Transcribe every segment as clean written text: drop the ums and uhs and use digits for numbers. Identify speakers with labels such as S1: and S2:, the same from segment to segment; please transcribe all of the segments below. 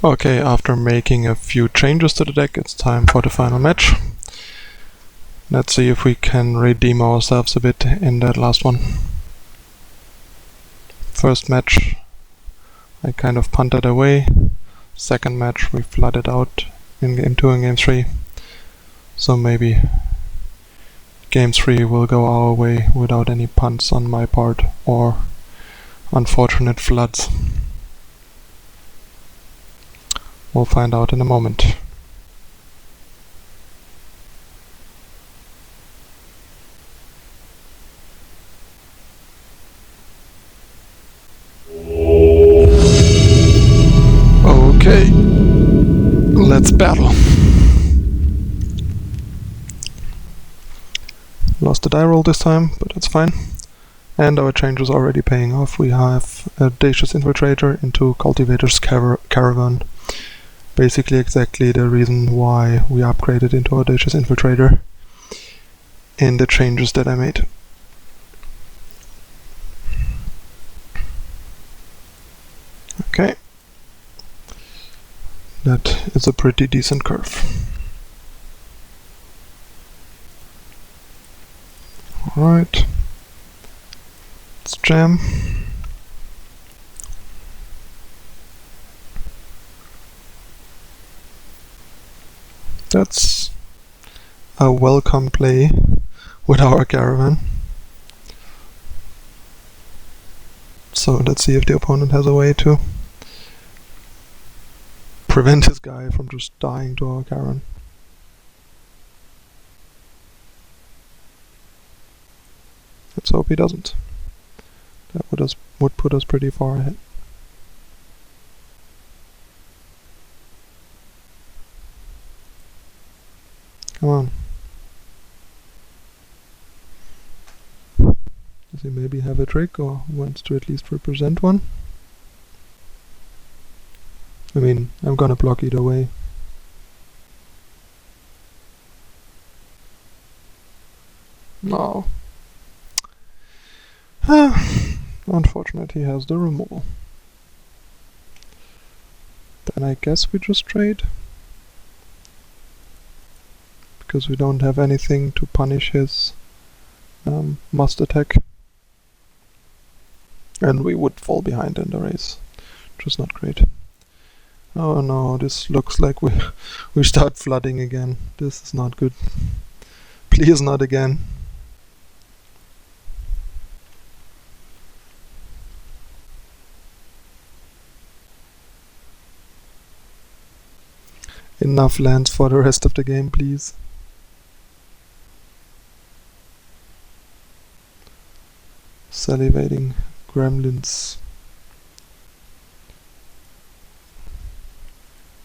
S1: Okay, after making a few changes to the deck, it's time for the final match. Let's see if we can redeem ourselves a bit in that last one. First match, I kind of punted away. Second match, we flooded out in Game 2 and Game 3. So maybe Game 3 will go our way without any punts on my part or unfortunate floods. We'll find out in a moment. Okay, let's battle. Lost the die roll this time, but that's fine. And our change is already paying off. We have Audacious Infiltrator into Cultivator's Caravan. Basically exactly the reason why we upgraded into Audacious Infiltrator in the changes that I made. Okay. That is a pretty decent curve. Alright. Let's jam. That's a welcome play with our caravan. So let's see if the opponent has a way to prevent this guy from just dying to our caravan. Let's hope he doesn't. That would put us pretty far ahead. Come on. Does he maybe have a trick or wants to at least represent one? I mean, I'm gonna block either way. No. Unfortunate he has the removal. Then I guess we just trade. Because we don't have anything to punish his must attack. And we would fall behind in the race, which is not great. Oh no, this looks like we start flooding again. This is not good. Please not again. Enough lands for the rest of the game, please. Salivating gremlins.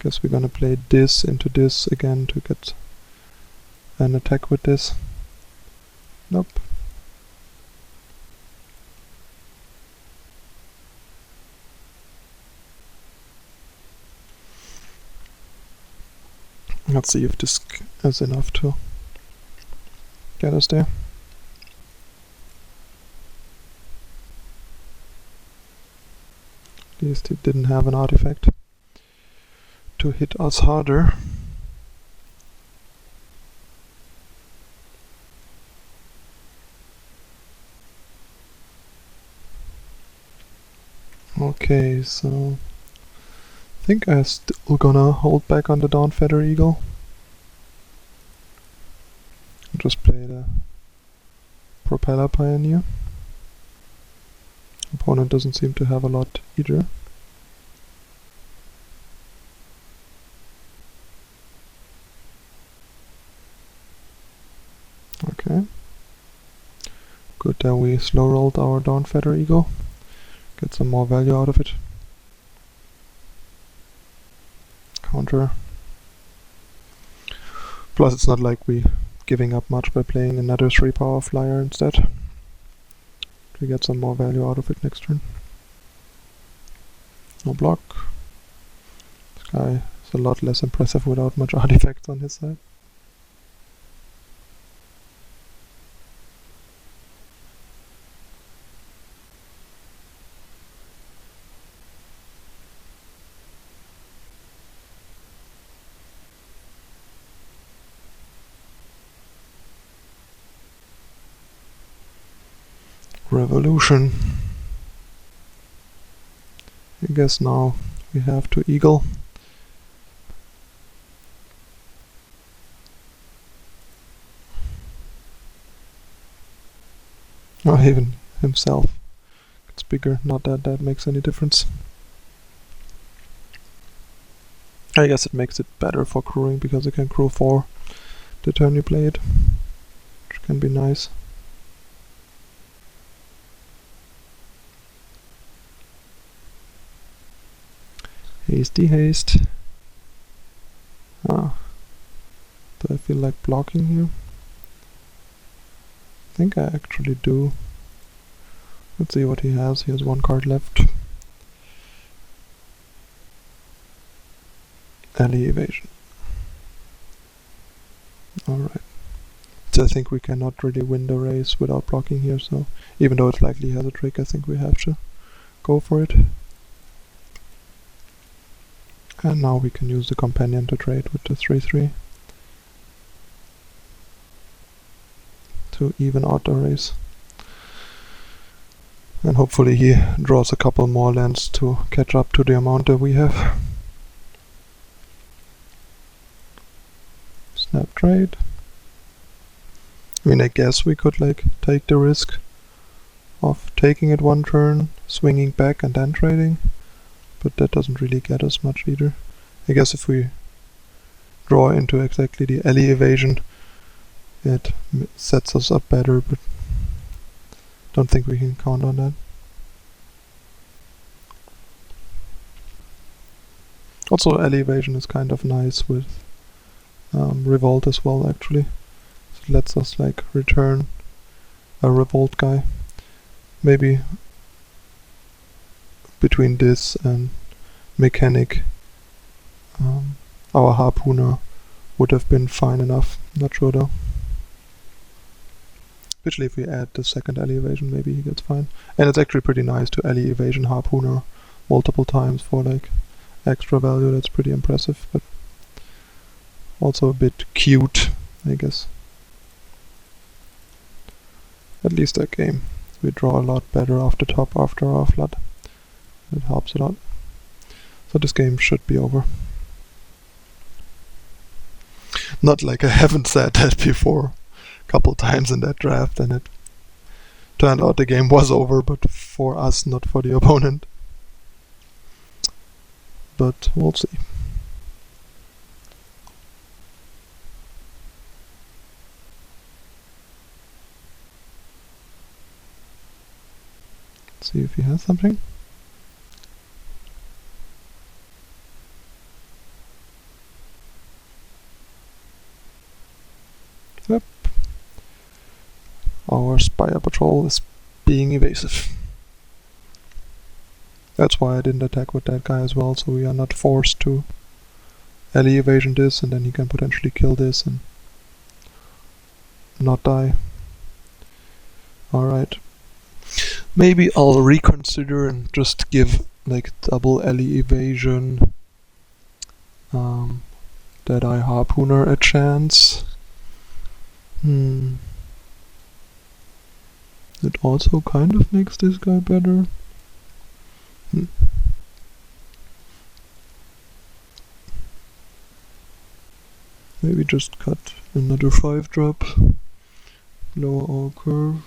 S1: Guess we're gonna play this into this again to get an attack with this. Nope. Let's see if this is enough to get us there. At least it didn't have an artifact to hit us harder. Okay, so I think I'm still gonna hold back on the Dawn Feather Eagle. Just play the Propeller Pioneer. Opponent doesn't seem to have a lot either. Okay. Good that we slow rolled our Dawn Feather Eagle. Get some more value out of it. Counter. Plus it's not like we giving up much by playing another 3-power flyer instead. We get some more value out of it next turn. No block. This guy is a lot less impressive without much artifacts on his side. Revolution. I guess now we have to eagle. Or even himself. It's bigger, not that that makes any difference. I guess it makes it better for crewing because it can crew 4 the turn you play it, which can be nice. Hasty haste. Ah. Do I feel like blocking here? I think I actually do. Let's see what he has. He has 1 card left. Alley evasion. Alright. So I think we cannot really win the race without blocking here, so even though it likely has a trick, I think we have to go for it. And now we can use the companion to trade with the 3-3 to even out the race. And hopefully he draws a couple more lands to catch up to the amount that we have. Snap trade. I mean, I guess we could like take the risk of taking it 1 turn, swinging back and then trading, but that doesn't really get us much either. I guess if we draw into exactly the alley evasion, it sets us up better, but don't think we can count on that. Also, alley evasion is kind of nice with Revolt as well, actually. So it lets us like return a Revolt guy. Maybe between this and Mechanic, our Harpooner would have been fine enough. Not sure though. Especially if we add the second alley evasion, maybe he gets fine. And it's actually pretty nice to alley evasion Harpooner multiple times for like extra value. That's pretty impressive, but also a bit cute, I guess. At least that game. We draw a lot better off the top after our flood. It helps a lot. So this game should be over. Not like I haven't said that before a couple times in that draft, and it turned out the game was over, but for us, not for the opponent. But we'll see. Let's see if he has something. Yep. Our Spire Patrol is being evasive. That's why I didn't attack with that guy as well, so we are not forced to alley evasion this, and then he can potentially kill this and not die. Alright. Maybe I'll reconsider and just give like double alley evasion that I Harpooner a chance. It also kind of makes this guy better. Maybe just cut another 5-drop, lower our curve.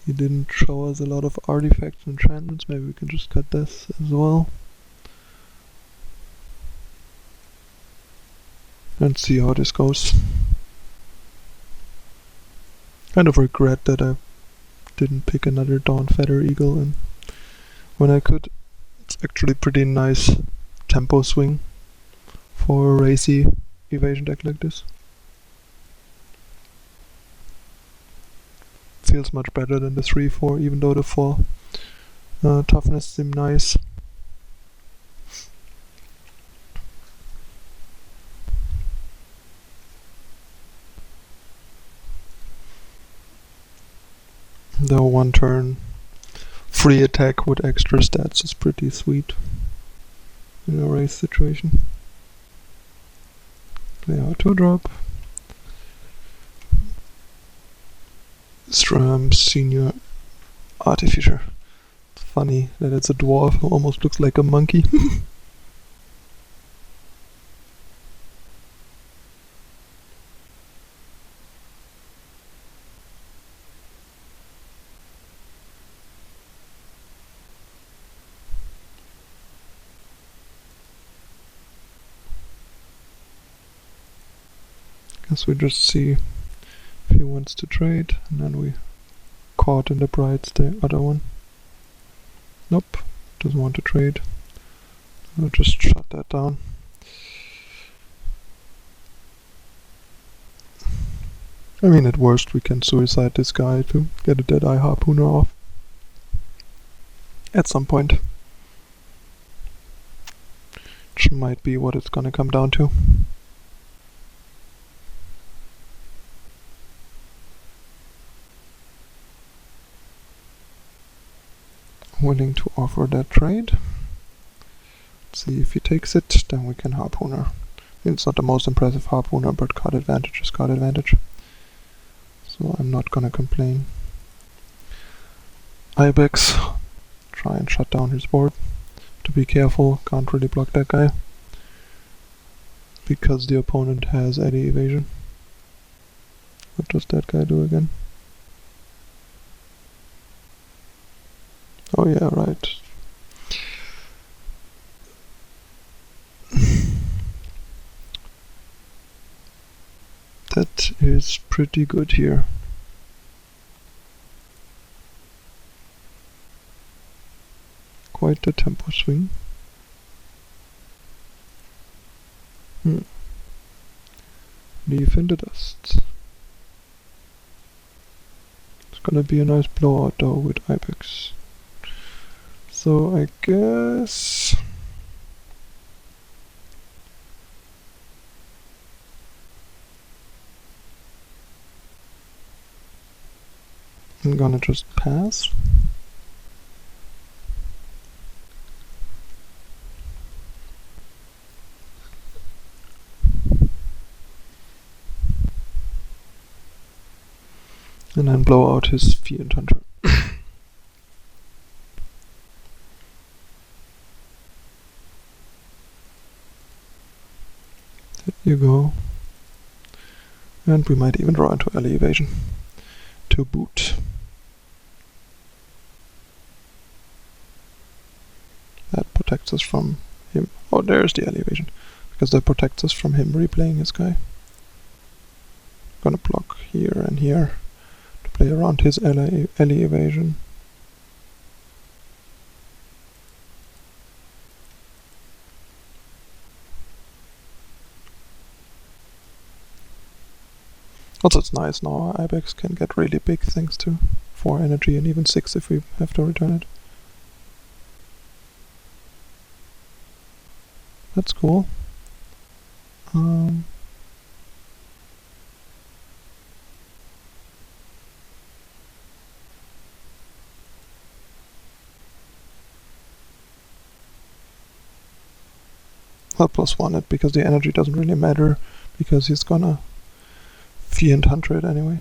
S1: He didn't show us a lot of artifacts and enchantments, maybe we can just cut this as well. And see how this goes. Kind of regret that I didn't pick another Dawn Feather Eagle in when I could. It's actually pretty nice tempo swing for a racy evasion deck like this. Feels much better than the 3-4, even though the 4 toughness seem nice. The 1 turn free attack with extra stats is pretty sweet in a race situation. Play our 2-drop. Stram Senior Artificer. It's funny that it's a dwarf who almost looks like a monkey. Guess we just see if he wants to trade, and then we caught in the brights the other one. Nope, doesn't want to trade. We'll just shut that down. I mean, at worst we can suicide this guy to get a Deadeye Harpooner off. At some point. Which might be what it's gonna come down to. Willing to offer that trade. Let's see if he takes it, then we can Harpooner. It's not the most impressive Harpooner, but card advantage is card advantage. So I'm not gonna complain. Ibex, try and shut down his board. To be careful, can't really block that guy. Because the opponent has Eddy evasion. What does that guy do again? Oh yeah, right. That is pretty good here. Quite the tempo swing. Leaf in the dust. It's gonna be a nice blowout though with Ibex. So I guess I'm gonna just pass. And then blow out his Fiend Hunter. There you go. And we might even draw into early evasion to boot. That protects us from him. Oh, there's the early evasion. Because that protects us from him replaying his guy. Gonna block here and here to play around his early evasion. Also, it's nice now, Ibex can get really big things too. 4 energy and even 6 if we have to return it. That's cool. I'll +1 it because the energy doesn't really matter because he's gonna Fiend Hunter it anyway.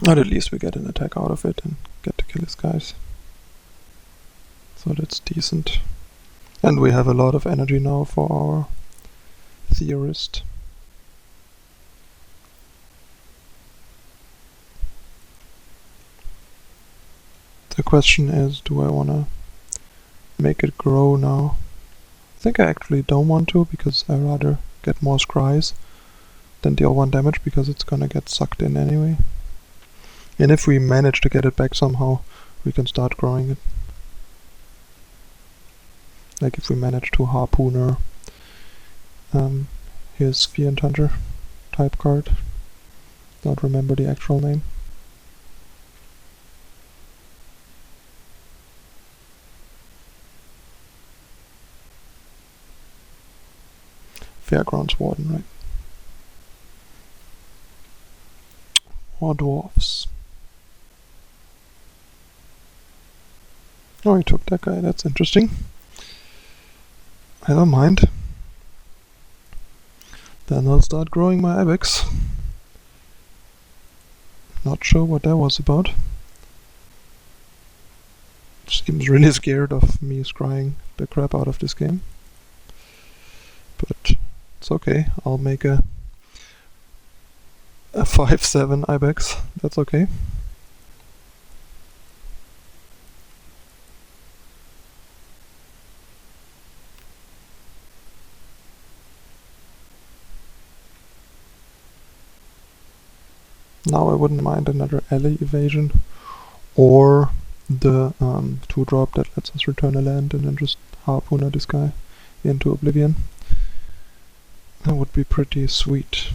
S1: But at least we get an attack out of it and get to kill his guys. So that's decent. And we have a lot of energy now for our Theorist. The question is, do I wanna make it grow now? I think I actually don't want to, because I rather get more scries than deal 1 damage, because it's gonna get sucked in anyway. And if we manage to get it back somehow, we can start growing it. Like if we manage to Harpooner his Fiend Hunter type card. Don't remember the actual name. Fairgrounds Warden, right? Or dwarfs. Oh, he took that guy, that's interesting. I don't mind. Then I'll start growing my ibex. Not sure what that was about. Seems really scared of me scrying the crap out of this game. But it's okay, I'll make a 5-7 ibex, that's okay. Now I wouldn't mind another alley evasion, or the 2-drop that lets us return a land and then just harpooner this guy into oblivion. That would be pretty sweet.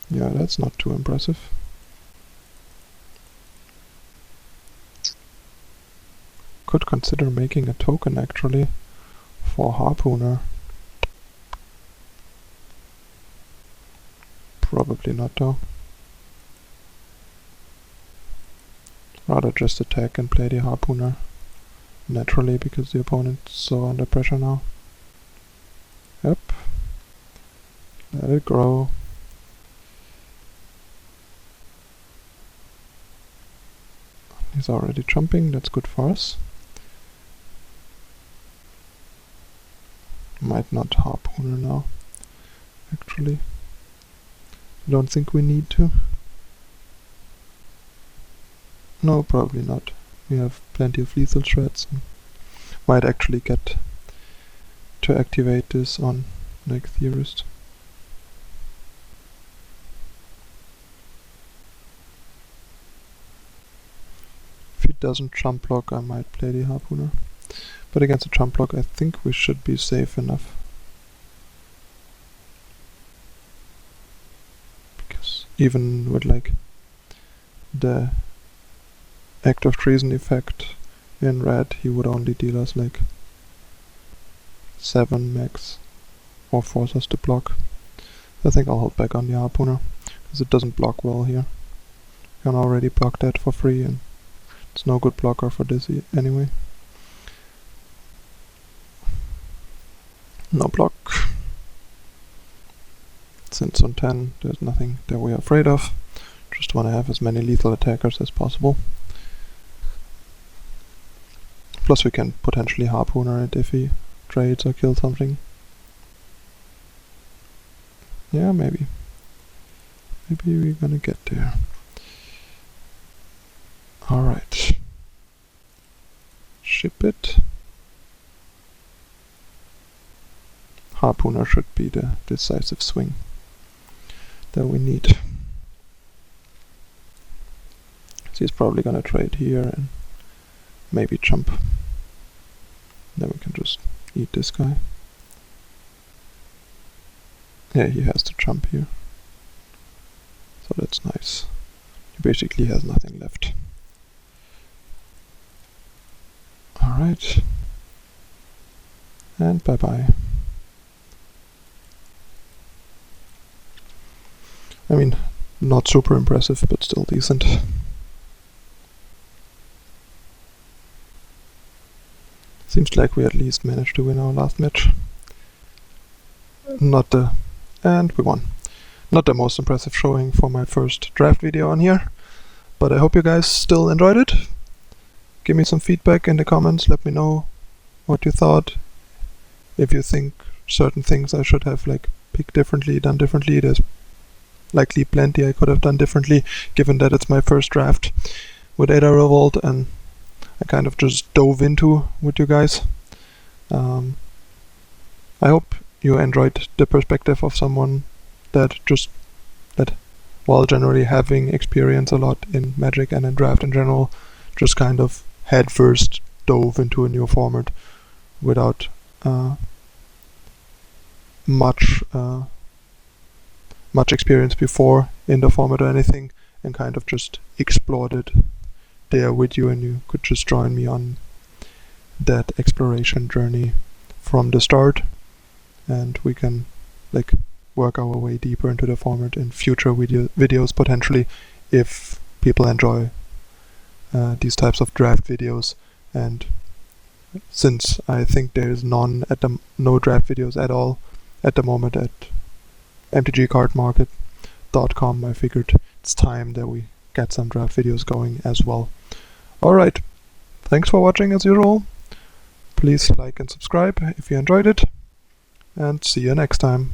S1: Yeah, that's not too impressive. Could consider making a token actually for harpooner. Probably not though. Rather just attack and play the harpooner naturally because the opponent's so under pressure now. Yep. Let it grow. He's already jumping, that's good for us. Might not harpooner now, actually. Don't think we need to. No, probably not. We have plenty of lethal threats. Might actually get to activate this on like Theorist. If he doesn't jump block, I might play the harpooner. But against a jump block, I think we should be safe enough. Because even with like the Act of Treason effect in red, he would only deal us like 7 max or force us to block. I think I'll hold back on the harpooner because it doesn't block well here. You can already block that for free and it's no good blocker for this anyway. No block. Since on 10 there's nothing that we are afraid of. Just want to have as many lethal attackers as possible. Plus we can potentially harpooner it if he trades or kills something. Yeah, maybe. Maybe we're gonna get there. Alright. Ship it. Harpooner should be the decisive swing that we need. So he's probably gonna trade here and maybe jump. Then we can just eat this guy. Yeah, he has to jump here. So that's nice. He basically has nothing left. Alright. And bye bye. I mean, not super impressive, but still decent. Seems like we at least managed to win our last match. And we won. Not the most impressive showing for my first draft video on here, but I hope you guys still enjoyed it. Give me some feedback in the comments, let me know what you thought. If you think certain things I should have like picked differently, done differently, there's likely plenty I could have done differently, given that it's my first draft with Aether Revolt and I kind of just dove into with you guys. I hope you enjoyed the perspective of someone that while generally having experience a lot in Magic and in draft in general, just kind of head first dove into a new format without much experience before in the format or anything, and kind of just explored it there with you, and you could just join me on that exploration journey from the start, and we can like work our way deeper into the format in future videos potentially, if people enjoy these types of draft videos and since I think there is no draft videos at all at the moment at MTGCardmarket.com, I figured it's time that we get some draft videos going as well. Alright, thanks for watching as usual. Please like and subscribe if you enjoyed it, and see you next time.